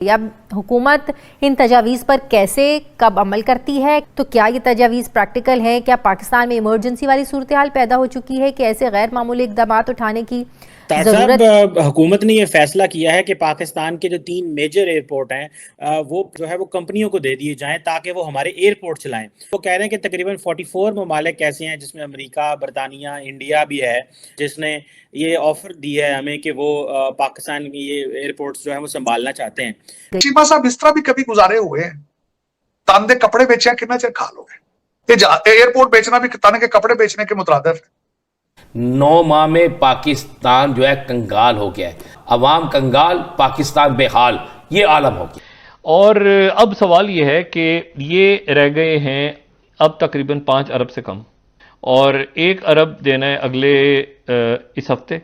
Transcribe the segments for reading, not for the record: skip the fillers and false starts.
अब हुकूमत इन तजावीज़ पर कैसे कब अमल करती है, तो क्या ये तजावीज़ प्रैक्टिकल है? क्या पाकिस्तान में इमरजेंसी वाली सूरत हाल पैदा हो चुकी है कि ऐसे गैर मामूली इक़दाम उठाने की साहब हुकूमत ने ये फैसला किया है कि पाकिस्तान के जो 3 मेजर एयरपोर्ट हैं वो जो है वो कंपनियों को दे दिए जाएं ताकि वो हमारे एयरपोर्ट चलाएं। वो कह रहे हैं कि तकरीबन 44 ममालिक ऐसे हैं जिसमें अमेरिका, बरतानिया, इंडिया भी है, जिसने ये ऑफर दी है हमें कि वो पाकिस्तान की ये एयरपोर्ट्स जो है वो संभालना चाहते हैं। चीमा साहब इस तरह भी कभी गुजारे हुए हैं, तन के कपड़े बेचे कितना चिर खा लोगे। एयरपोर्ट बेचना भी तन के कपड़े बेचने के मुतरादिफ है। 9 माह में पाकिस्तान जो है कंगाल हो गया है, अवाम कंगाल, पाकिस्तान बेहाल, ये आलम हो गया। और अब सवाल ये है कि ये रह गए हैं अब तकरीबन 5 अरब से कम, और 1 अरब देना है अगले इस हफ्ते।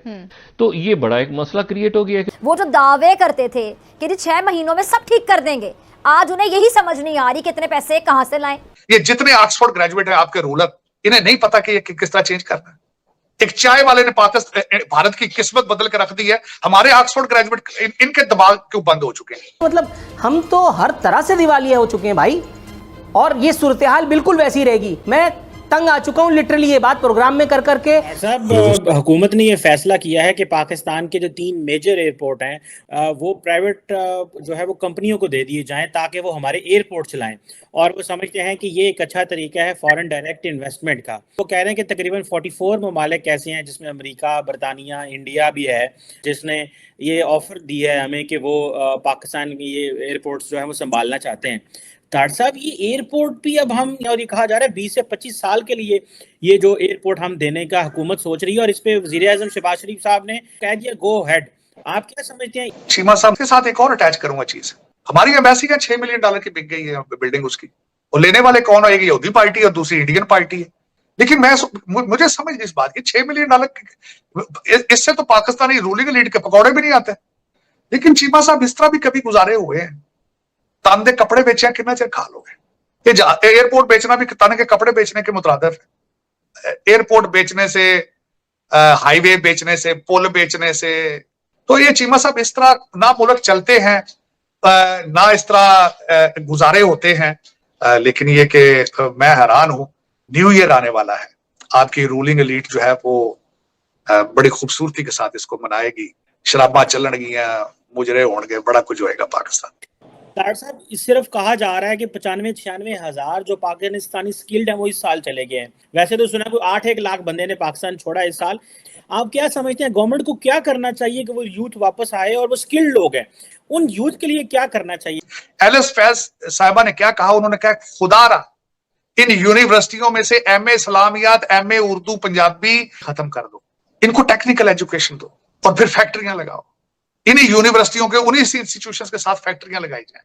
तो ये बड़ा एक मसला क्रिएट हो गया है। वो जो दावे करते थे कि 6 महीनों में सब ठीक कर देंगे, आज उन्हें यही समझ नहीं आ रही कि इतने पैसे कहां से लाएं। ये जितने ऑक्सफोर्ड ग्रेजुएट हैं आपके रूलर, इन्हें नहीं पता कि ये किस तरह चेंज करना है। एक चाय वाले ने भारत की किस्मत बदल कर रख दी है। हमारे ऑक्सफोर्ड ग्रेजुएट इनके दिमाग क्यों बंद हो चुके हैं? मतलब हम तो हर तरह से दिवालिया हो चुके हैं भाई, और ये सूरत हाल बिल्कुल वैसी रहेगी। मैं तंग आ चुका हूं लिटरली ये बात प्रोग्राम में कर करके। साहब हुकूमत ने ये फैसला किया है कि पाकिस्तान के जो 3 मेजर एयरपोर्ट हैं वो प्राइवेट जो है वो कंपनियों को दे दिए जाएं ताकि वो हमारे एयरपोर्ट चलाएं, और वो समझते हैं कि ये एक अच्छा तरीका है फॉरेन डायरेक्ट इन्वेस्टमेंट का। वो कह रहे हैं कि तकरीबन 44 ममालिक ऐसे हैं जिसमें अमेरिका, बरतानिया, इंडिया भी है, जिसने ये ऑफर दी है हमें कि वो पाकिस्तान की ये एयरपोर्ट्स जो है वो संभालना चाहते हैं। ताड़ साहब ये एयरपोर्ट भी अब हम, और ये कहा जा रहा है 20 से 25 साल के लिए ये जो एयरपोर्ट हम देने का हुकूमत सोच रही है, और इस पे वज़ीर-ए-आज़म शहबाज शरीफ साहब ने कह दिया गो हेड। आप क्या समझते हैं? चीमा साहब के साथ एक और अटैच करूंगा चीज। हमारी एम्बेसी का $6 मिलियन की बिक गई है बिल्डिंग उसकी, और लेने वाले कौन है? एक यहूदी पार्टी और दूसरी इंडियन पार्टी है। लेकिन मुझे समझ नहीं इस बात की, $6 मिलियन इससे तो पाकिस्तानी रूलिंग एलीट के पकौड़े भी नहीं आते। लेकिन चीमा साहब इस तरह भी कभी गुजारे हुए हैं, तन के कपड़े बेचे कितना चिर खा लोगे। एयरपोर्ट बेचना भी तन के कपड़े बेचने के मुतरादिफ है। एयरपोर्ट बेचने से, हाईवे बेचने से, पुल बेचने से, तो ये चीमा साहब इस तरह ना मुल्क चलते हैं, ना इस तरह गुजारे होते हैं। लेकिन ये कि मैं हैरान हूं, न्यू ईयर आने वाला है, आपकी रूलिंग एलीट जो है वो बड़ी खूबसूरती के साथ इसको मनाएगी, शराबा चलनगियां, मुजरे होंगे, बड़ा कुछ होएगा पाकिस्तान। ताड़ साहब सिर्फ कहा जा रहा है कि 95-96 हज़ार जो पाकिस्तानी स्किल्ड हैं वो इस साल चले गए हैं। वैसे तो सुना कोई 8-1 लाख बंदे ने पाकिस्तान छोड़ा इस साल। आप क्या समझते हैं गवर्नमेंट को क्या करना चाहिए कि वो यूथ वापस आए, और वो स्किल्ड लोग हैं, उन यूथ के लिए क्या करना चाहिए? एलिस फैज साहिबा ने क्या कहा? उन्होंने कहा खुदारा इन यूनिवर्सिटियों में से MA इस्लामियात, MA उर्दू पंजाबी खत्म कर दो, इनको टेक्निकल एजुकेशन दो और फिर फैक्ट्रियां लगाओ। इन्हीं यूनिवर्सिटियों के, उन्हीं इंस्टीट्यूशंस के साथ फैक्ट्रियां लगाई जाए,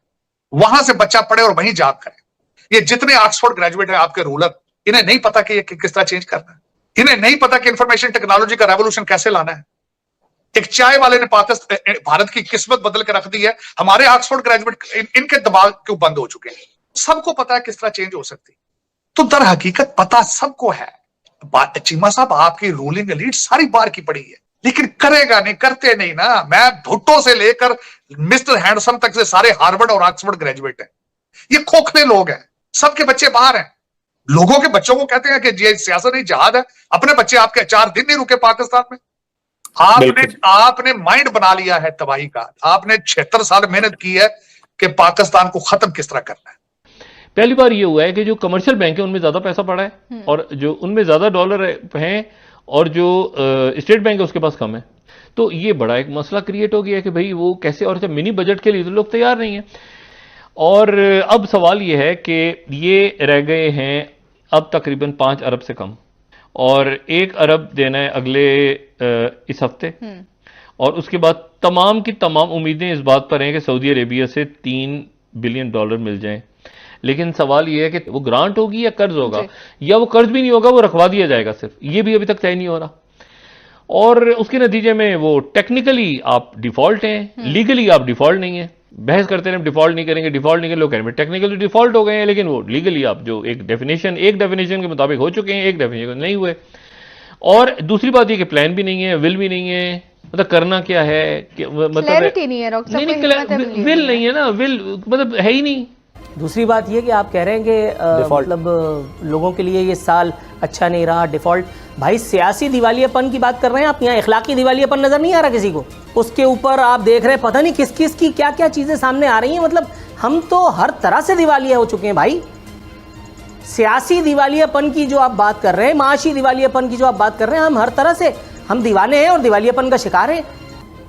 वहां से बच्चा पढ़े और वहीं जॉब करे। ये जितने ऑक्सफोर्ड ग्रेजुएट हैं आपके रूलर, इन्हें नहीं पता कि ये किस तरह चेंज करना है। इन्हें नहीं पता कि इंफॉर्मेशन टेक्नोलॉजी का रेवोल्यूशन कैसे लाना है। एक चाय वाले ने भारत की किस्मत बदल कर रख दी है। हमारे ऑक्सफोर्ड ग्रेजुएट इनके दिमाग क्यों बंद हो चुके हैं? सबको पता है किस तरह चेंज हो सकती, तो दर हकीकत पता सबको है। चीमा साहब आपकी रूलिंग एलीट सारी बार की पड़ी है, लेकिन करेगा नहीं, करते नहीं ना। मैं भुट्टो से लेकर मिस्टर हैंडसम तक से सारे हार्वर्ड और ऑक्सफोर्ड ग्रेजुएट हैं। ये खोखले लोग हैं, सबके बच्चे बाहर हैं। लोगों के बच्चों को कहते हैं कि ये सियासत नहीं जहाद है। अपने बच्चे आपके 4 दिन नहीं रुके पाकिस्तान में। आपने माइंड बना लिया है तबाही का। आपने 76 साल मेहनत की है कि पाकिस्तान को खत्म किस तरह करना है। पहली बार ये हुआ है कि जो कमर्शियल बैंक है उनमें ज्यादा पैसा पड़ा है, और जो उनमें ज्यादा डॉलर हैं, और जो स्टेट बैंक है उसके पास कम है। तो ये बड़ा एक मसला क्रिएट हो गया है कि भाई वो कैसे, और जब मिनी बजट के लिए तो लोग तैयार नहीं है। और अब सवाल ये है कि ये रह गए हैं अब तकरीबन 5 अरब से कम, और 1 अरब देना है अगले इस हफ्ते। और उसके बाद तमाम की तमाम उम्मीदें इस बात पर हैं कि सऊदी अरेबिया से $3 बिलियन मिल जाएं। लेकिन सवाल यह है कि वो ग्रांट होगी या कर्ज होगा, या वो कर्ज भी नहीं होगा, वो रखवा दिया जाएगा सिर्फ, ये भी अभी तक तय नहीं हो रहा। और उसके नतीजे में वो टेक्निकली आप डिफॉल्ट हैं, लीगली आप डिफॉल्ट नहीं है। बहस करते हैं डिफॉल्ट नहीं करेंगे, डिफॉल्ट नहीं करेंगे, लोग कह रहे हैं टेक्निकली डिफॉल्ट हो गए हैं, लेकिन वो लीगली आप जो एक डेफिनेशन के मुताबिक हो चुके हैं, एक डेफिनेशन नहीं हुए। और दूसरी बात ये कि प्लान भी नहीं है, विल भी नहीं है, मतलब करना क्या है मतलब क्लैरिटी नहीं है डॉक्टर साहब, कोई हिम्मत है मिली विल नहीं है ना, विल मतलब है ही नहीं। दूसरी बात ये कि आप कह रहे हैं कि मतलब लोगों के लिए ये साल अच्छा नहीं रहा, डिफ़ॉल्ट। भाई सियासी दिवालियापन की बात कर रहे हैं आप, यहाँ इखलाकी दिवालियापन नज़र नहीं आ रहा किसी को। उसके ऊपर आप देख रहे हैं पता नहीं किस किस की क्या क्या चीज़ें सामने आ रही हैं। मतलब हम तो हर तरह से दिवालिया हो चुके हैं भाई। सियासी दिवालियापन की जो आप बात कर रहे हैं, माशी दिवालियापन की जो आप बात कर रहे हैं, हम हर तरह से हम दीवाने हैं और दिवालियापन का शिकार हैं।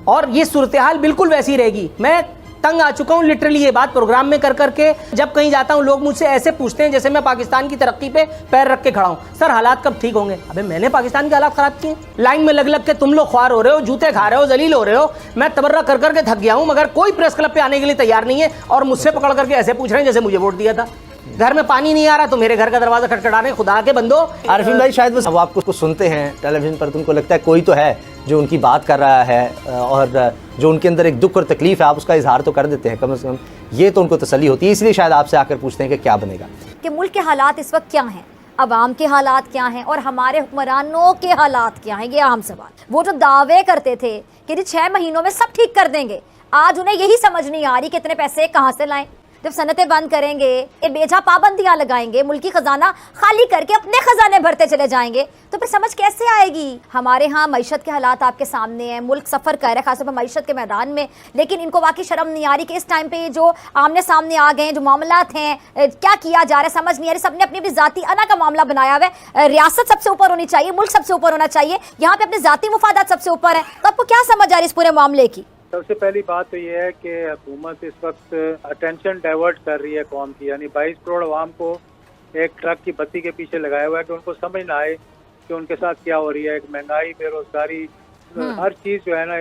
और ये सूरत हाल बिल्कुल वैसी रहेगी। मैं तंग आ चुका हूँ लिटरली ये बात प्रोग्राम में कर करके। जब कहीं जाता हूँ लोग मुझसे ऐसे पूछते हैं जैसे मैं पाकिस्तान की तरक्की पे पैर रख के खड़ा हूँ। सर हालात कब ठीक होंगे? अबे मैंने पाकिस्तान के हालात खराब किए? लाइन में लग लग के तुम लोग ख्वार हो रहे हो, जूते खा रहे हो, जलील हो रहे हो। मैं तबर्रा कर करके थक गया हूँ, मगर कोई प्रेस क्लब पे आने के लिए तैयार नहीं है और मुझसे पकड़ करके ऐसे पूछ रहे हैं जैसे मुझे वोट दिया था। घर में पानी नहीं आ रहा तो मेरे घर का दरवाजा खटखटा रहे। खुदा के बंदो। आरिफिन भाई शायद वो आपको कुछ सुनते हैं टेलीविजन पर, तुमको लगता है कोई तो है जो उनकी बात कर रहा है और जो उनके अंदर एक दुख और तकलीफ है, आप उसका इजहार तो कर देते हैं कम से कम, ये तो उनको तसल्ली होती है। इसलिए शायद आपसे आकर पूछते हैं कि क्या बनेगा, कि मुल्क के हालात इस वक्त क्या हैं, अवाम के हालात क्या हैं और हमारे हुक्मरानों के हालात क्या हैं। ये अहम सवाल। वो जो दावे करते थे कि 6 महीनों में सब ठीक कर देंगे, आज उन्हें यही समझ नहीं आ रही कि इतने पैसे कहाँ से लाएं। जब सनतें बंद करेंगे, ये बेजा पाबंदियां लगाएंगे, मुल्की खजाना खाली करके अपने खजाने भरते चले जाएंगे, तो फिर समझ कैसे आएगी? हमारे यहाँ मईशत के हालात आपके सामने हैं, मुल्क सफ़र कर रहा है खासतौर पर मईशत के मैदान में, लेकिन इनको वाकई शर्म नहीं आ रही कि इस टाइम पे जो आमने सामने आ गए हैं, जो मामलात हैं, क्या किया जा रहा है समझ नहीं आ रही। सबने अपनी अपनी जाती अना का मामला बनाया हुआ है। रियासत सबसे ऊपर होनी चाहिए, मुल्क सबसे ऊपर होना चाहिए, यहाँ पे अपने जाती मुफादात सबसे ऊपर है। तो आपको क्या समझ आ रही है इस पूरे मामले की? सबसे पहली बात तो ये है कि हुकूमत इस वक्त अटेंशन डाइवर्ट कर रही है कौम की, यानी 22 करोड़ आवाम को एक ट्रक की बत्ती के पीछे लगाया हुआ है कि उनको समझ ना आए कि उनके साथ क्या हो रही है। एक महंगाई, बेरोजगारी, हर चीज़ जो है ना